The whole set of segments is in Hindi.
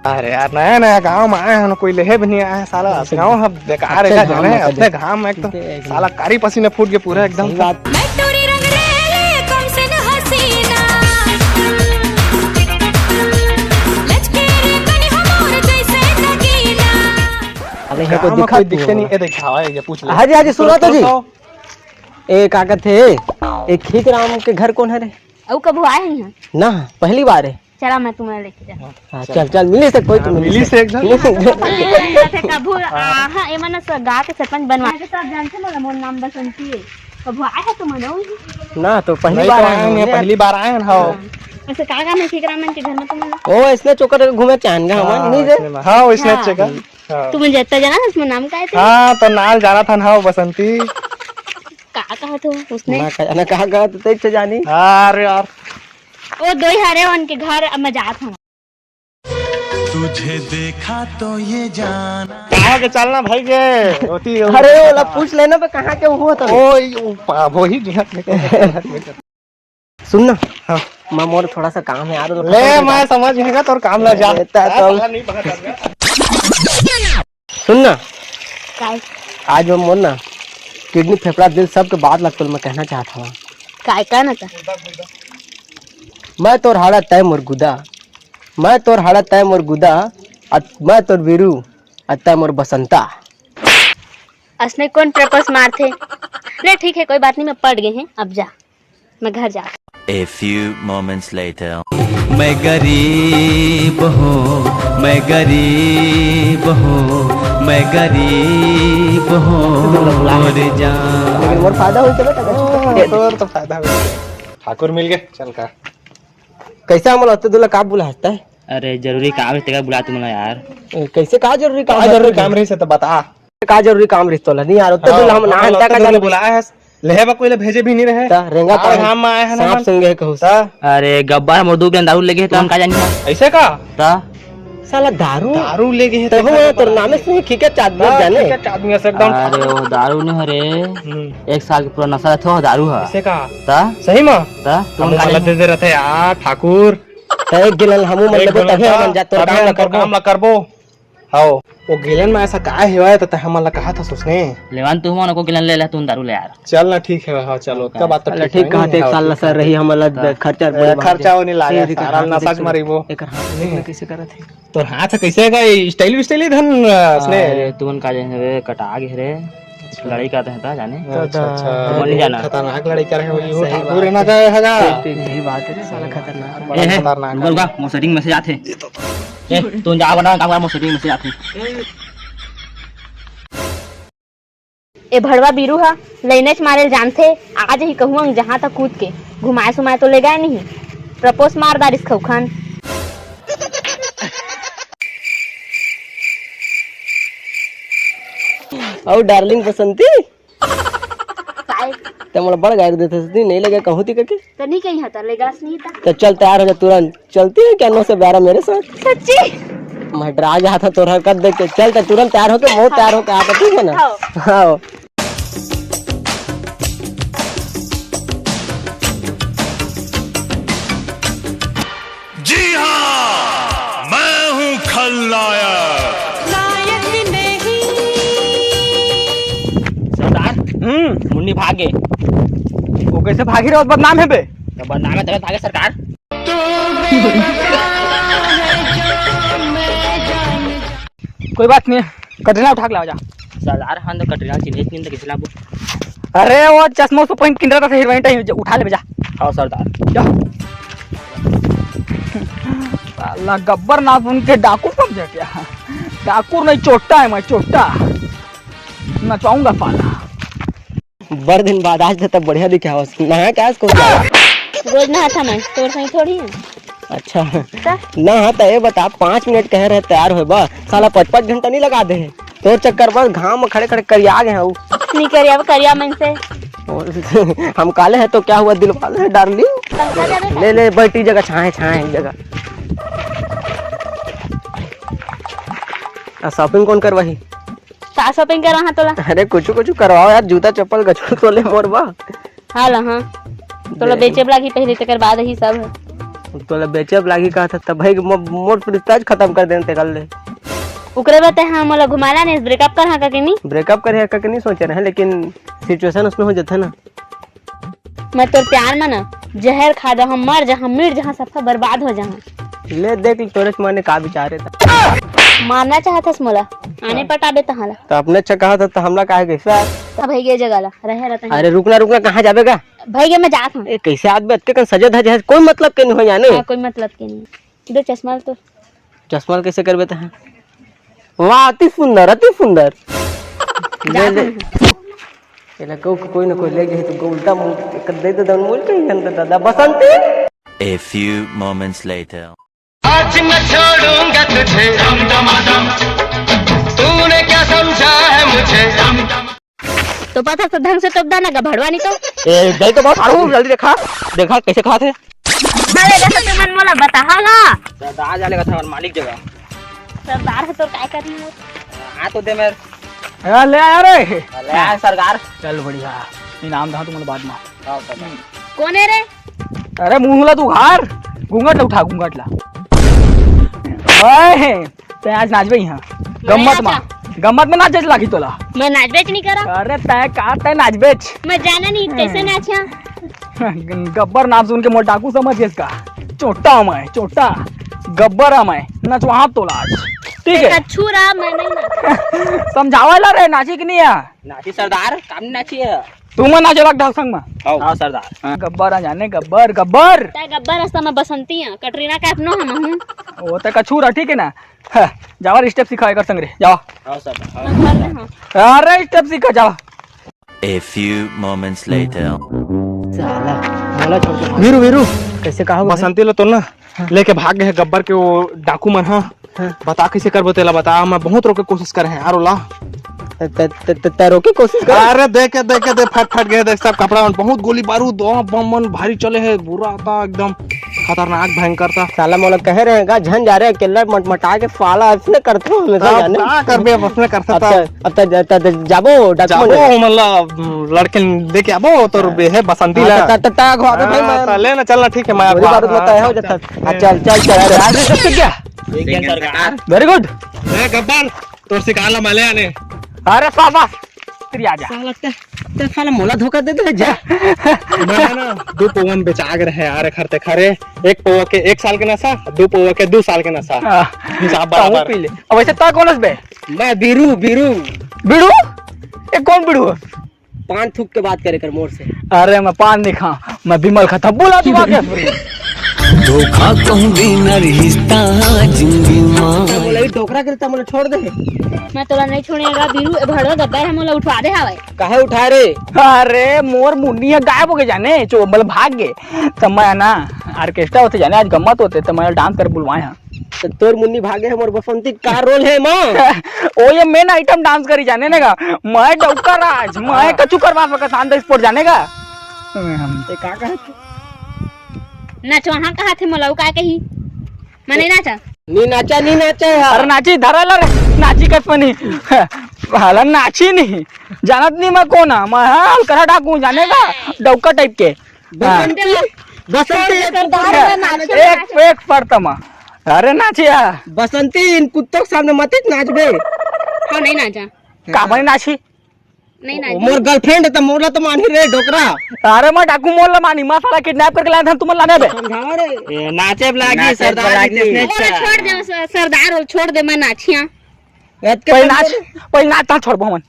अरे यार नया नया गाँव में आए हैं, कोई लेहे भी नहीं आया है साला। गाँव है बेकार है जाने, अपने गाँव में एकदम साला कारी पसीने फूट के पूरा एकदम। कोई दिखते नहीं, दिखावा ये पूछ ले। हाजी हाजी सुनो तो जी, एक कागज थे, एक खीक राम के घर कौन है रे? अब कब आए हैं यहाँ? ना पहली बार है। चला मैं तुम्हें लेके जा। हाँ चल चल मिली से कोई तो मिली से एकदम कबू हां ए मन गांव के सरपंच बनवा के सब जानते ना, मोर नाम बसंती है। कब आए है तुम ना? तो पहली बार आए हैं, पहली बार आए हैं। हां ऐसे काका में ठीक रामन के घर में तुम ओ इसने चोकर घूमे चाहन हम नहीं जे। हां इसने चेका तुम जत्ता जाना उसमें नाम का है? हां तो नाल जाना था ना बसंती। का कहा तो उसने ना कहा तो तेज से जानी। अरे यार वो दो ही हरे उनके घर अब मैं जाता हूँ। तुझे देखा तो ये जाना कहाँ के चलना भाई के होती। अरे ओला पूछ लेना पे कहाँ के हो तो वो ही सुन ना। हाँ मैं मोर थोड़ा सा काम है यार, ले मैं समझ गया तोर काम ला जा। सुन ना काय आज मैं मोर ना किडनी फेफड़ा दिल सब के बात लगता मैं कहना चाहता हूँ। काय का ना था मैं तोर हाड़ा तय मोर गुदा, मैं तोर हाड़ा तय मोर गुदा, मैं तोर वीरू अतः मोर बसंता। असने कौन प्रपोज मार थे? ले ठीक है कोई बात नहीं, मैं पढ़ गए हैं, अब जा मैं घर जा। A few moments later मैं गरीब हूँ, मैं गरीब हूँ, मैं गरीब हूँ और जान। लेकिन मोर फायदा हुई चलो तोर तो फायदा हुआ, ठाकुर मिल गए चल का। कैसे हम लगते दूल्हा का बुलाता है? अरे जरूरी काम है तेरा बुला तुमला यार। कैसे का जरूरी काम? जरूरी काम रही से तो बता का जरूरी काम रिश्तो नहीं यार उतना दूल्हा हम ना हंता का जाने बुलाया है। लेहेबा कोई भेजे भी नहीं रहे रेंगा पर हम आए हैं सांप संगे कहू अरे गब्बर मोर दो के दारू लेके तो हम का जानी ऐसे का ता साला दारू दारू लेके है तब तोर नाम से खिके चादमी जाने क्या आदमी ऐसे एकदम। अरे वो दारू नहीं हरे एक साल के पूरा नशा था वो दारू है ऐसे का ता सही में ता तुम गलत दे रहे यार ठाकुर। एक गिलन हमू मन लेबो तबे हम जा तोर काम ला करबो। हां वो गिलन में ऐसा काहे हुआ है तो हमला कहा था सोचने लेवान तू मन को गिलन ले ले तू दारू ले यार। चल ना ठीक है। हां चलो का बात तो ठीक कहते एक साल सर रही हमला खर्चा खर्चा नहीं लागे सारा नशा के मारीबो। एक हाथ में कैसे करत है तोर हाथ कैसे का स्टाइल स्टाइल धन उसने अरे तुमन का जे कटा गे रे लड़ाई का था जाने। अच्छा नहीं जाना खतरनाक लड़ाई कर रहे हो ये ठाकुर ना का हैगा। यही बात है साला खतरनाक ए है खतरनाक बोलगा मोसटिंग मैसेज आथे ए तू जा बना काम कर मोसटिंग मैसेज आथे। ए भड़वा बीरू हा लेनेच मारे जानथे आज ही कहूँ जहाँ तक कूद के घुमाए सुमाए तो ले गए नहीं। प्रपोज मार दारिस खौखान और डार्लिंग बसंती काय ते मोला बड़ गायर देते थी नहीं लगे कहूँ थी करके तो नहीं कहीं हता ले गास नहीं था। तो चल तैयार हो जा तुरंत चलती है क्या 9 से 12 मेरे साथ। सच्ची मैं डरा जा था तोर हरकत देख के। चल तो तुरंत तैयार होके बहुत तैयार होके आता ठीक है ना। हाँ जी हाँ मैं हूँ खलनायक। सरदार मुन्नी भागे वो कैसे भागी रहा बदनाम है बे? तो बदनाम है तेरे भागे सरकार। कोई बात नहीं कटरीना उठा के लाओ जा। सरदार हम तो कटरीना चिन्ह नहीं तो किसी लाबू। अरे वो चश्मा से पॉइंट किन रहा था हीरोइन टाइम उठा ले जा। हां सरदार जा साला गब्बर ना उनके डाकू कब जा गया? डाकू नहीं चोटा है मैं चोटा नचाऊंगा पाला। बड़ दिन बाद आज तक बढ़िया दिखा हो ना क्या इसको रोज नहा था मैं तोर संग थोड़ी है। अच्छा ना तो ये बता 5 मिनट कह रहे तैयार हो बा साला 5-5 घंटा नहीं लगा दे तो चक्कर बस घाम में खड़े खड़े करिया गए हैं नहीं करिया मन से हम काले हैं तो क्या हुआ दिल वाले हैं डार्लिंग। ले ले बैठी जगह छाए जगह। शॉपिंग कौन करवाही? का शॉपिंग कर रहा तोला? अरे कुछ करवाओ यार जूता चप्पल गछुल तो ले मोरबा। हां ला हां तोला बेचे वाला की पहले तकर बाद ही सब तोला बेचब लागी कहा था तब भाई मोर रिश्ता खत्म कर देते कल ले। उकरे बते हाँ मोला घुमाला ने ब्रेकअप कर हाँ का कि नहीं? ब्रेकअप करे का नहीं सोचे रहे, लेकिन सिचुएशन उसमें हो जाता है ना। मैं तोर प्यार में ना जहर खा जा, हम मर जा, हम मिट जहाँ सफा बर्बाद हो जहाँ। ले देख तोरे माने का विचार था, मारना चाहता मोला आने पटाबे तहाला तो अपने अच्छा कहा था तो हमला काहे कैसा भाई गे जगह ला रहे रहता। अरे रुकना रुकना कहाँ जाबेगा भाई गे मैं जात हूँ। कैसे आदमी अत्ते कन सजद है जैसे कोई मतलब के नहीं हो जाने। कोई मतलब के नहीं। दो चश्मा तो चश्मा कैसे कर बेता है? वाह अति सुंदर अति सुंदर। ले ले एला कोई ना कोई ले गए तो उल्टा मुंह कर दे तो मोल के अंदर दादा बसंती। A few moments later. आज मैं छोड़ूंगा तुझे तूने क्या समझा है मुझे। तो पता तो ढंग से टोक ना भड़वा नहीं तो ए दे तो बहुत आड़ू जल्दी देखा देखा कैसे खाते। अरे जैसे तू मन मोला बताहाला दादा आ जालेगा था मालिक जगह सरदार है तो काय करी हो। आ तो दे मेरे ले आया रे। ले आ सरकार। चल बढ़िया इनाम दा तुम्हारे बाद में। कौन है रे? अरे मुंहला तू घर घूंघट उठा घूंघट ला। ओए ते आज नाचबे यहाँ गम्मत में नाच लागी तोला। मैं नाच बेच नहीं करा। अरे तय का तय नाच बेच मैं जाना नहीं कैसे नाचा। गब्बर नाम सुन के मोर डाकू समझ इसका। चोटा मैं चोटा गब्बर मैं नचवा तोला आज ठीक है। अच्छू रहा मैं नहीं नाचा। समझावाला रे नाची कि नहीं है? नाची सरदार काम नाची है तू मैं नाचे लग ढाल संग में। हां सरदार गब्बर आ जाने गब्बर गब्बर तय गब्बर रास्ता में बसंती है कटरीना कैफ नो हम हूं। वो तक कछूरा ठीक है ना। जावा स्टेप सिखाए कर संग रे जावा। हां सरदार अरे स्टेप सीखा जावा। A few moments later. साला बोला छोड़ दे वीरू वीरू कैसे कहा बसंती लो तो ना लेके भाग गए गब्बर के वो डाकू मन। हाँ बता कैसे कर बतेला बता। मैं बहुत रोके कोशिश करे हैं यार ला तैरो की कोशिश कर। अरे देखे फट गए देख सब कपड़ा में बहुत गोली बारूद बम मन भारी चले है बुरा था एकदम खतरनाक भयंकर था। साला मोला कह रहे हैं झन जा रहे हैं केला मटमटा के फाला इसने करते हो हमेशा जाने क्या कर बे बसने कर सकता। अब जाबो जाबो मतलब लड़के देखे आबो तो बे है बसंती ला ता घोबे भाई मैं ले ना चलना ठीक है मैं गोली बारूद में तय हो जाता। चल चल चल आज सब क्या सरकार वेरी गुड ए गब्बर तो सिखाला मैं ले आने। अरे शाबाश तेरी आजा साला ते साला मोला धोखा दे दे जा। मैं ना 2 पवन बेचा रहे यार खरते खरे। 1 पौवा के 1 साल के नशा 2 पौवा के 2 साल के नशा हिसाब बराबर पी ले। अब वैसे ता कौन बे? मैं बीरू बीरू बिड़ू ए कौन बिड़ू? पान थूक के बात करे कर मोर से। अरे मैं पान नहीं खा मैं बिमल खाता बोला तू क्या धोखा कहूंगी न रिश्ता जिंदगी मां बोले टोकरा करता मोला छोड़ दे। मैं तोला नहीं छोड़ेगा बीरू भड़वा गब्बर है मोला उठवा दे हवे। काहे उठा रे? अरे मोर मुन्नी है गायब हो गए जाने जो मतलब भाग गए तो मैं ना ऑर्केस्ट्रा होते जाने आज गम्मत होते तो मैं डांस कर बुलवाए हैं। तो तोर मुन्नी भागे है मोर बसंती का रोल है मां। ओ ये मेन आइटम डांस करी जाने ने का मैं डौका राज मैं कछु करवा सका शानदार स्पोर्ट जाने का। ते का कहे नाचो हां कहा थे मोला का कही मैं नहीं नाचा। नी नाचा अरे नाची धराला रे नाची कस मनी हाला नाची नहीं जानत नहीं मैं कौन है मैं हाल करा डाकू जाने का डौका टाइप के बसंती सरदार में नाचे एक फरतमा। अरे नाचिया बसंती इन कुत्तों के सामने मत नाचबे। हां नहीं नाचा का बनी नाची नहीं नाचा। मोर गर्लफ्रेंड है तो मोला तो मानी रे डोकरा। अरे मैं डाकू मोल ला मानी मैं साला किडनैप करके लाया था तुम लाने बे। समझावा रे नाचे लागी सरदार छोड़ दे सरदार छोड़ दे मैं नाचिया। पहले नाच छोड़ मन।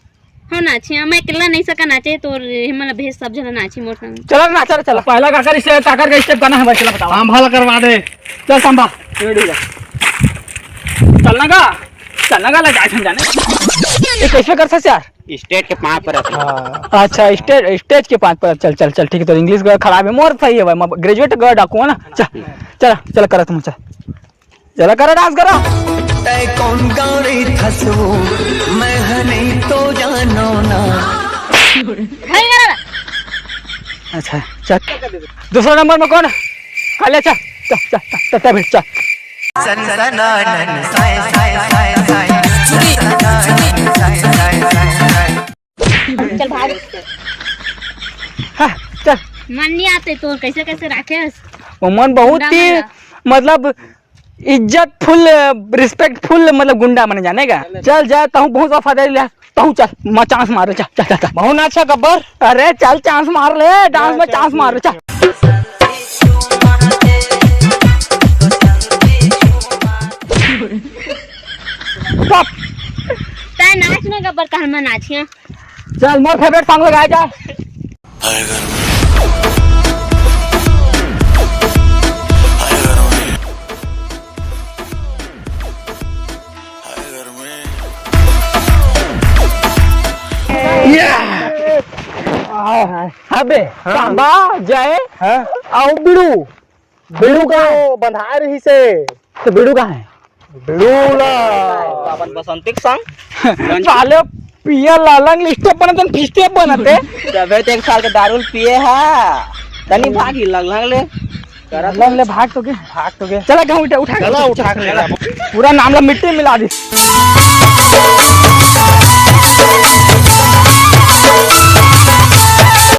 हाँ नाचिया मैं अकेला नहीं सका नाचे तो हिमला भेज सब जना नाची मोर संग। चलो नाचा चलो पहला काकर से काकर का स्टेप गाना है चलो बताओ। हम भला करवा दे चल संभा रेडी जा चलना का लगा जाने ये कैसे कर सकते यार? स्टेज के 5 पर अच्छा स्टेज के 5 पर चल चल चल ठीक है। तो इंग्लिश खराब है मोर सही है भाई मैं ग्रेजुएट कर डाकू है ना। चल चल चल करा तुम चल करा डांस करा। तय कौन गाड़ी थसवो मैं नहीं तो जानो ना। अच्छा चल दूसरा नंबर में कौन है? खाली चल चल चल चल बैठ चल सनसनानन साय साय साय साय सनसनानन साय साय साय। चल भाग हाँ चल मन नहीं आते तो कैसे कैसे रखे वो मन बहुत ही मतलब इज्जत फुल रिस्पेक्टफुल मतलब गुंडा बने जाने का। चल जा तहु बहुत वफादारी ले तहु चल मैं चांस मार ले चल चल चल बहुत अच्छा गब्बर। अरे चल चांस मार ले डांस में चांस मार ले चल। तय नाच ना गब्बर का हम नाचिया। चल मोर फेवरेट सॉन्ग लगाया जा। अबे कांदा जय आओ बिड़ू बिड़ू का बंधा रही से तो बिड़ू कहाँ है? बिड़ूला अपन बसंतिक संग साले पिया लालंग लिस्टे बनते फिस्टे बनते। जबे तो 1 साल के दारू पिए है तनी भागी लग ले लग ले भाग तो के चला गाँव उठा चला उठा के ले पूरा नाम ला मिट्टी मिला दी।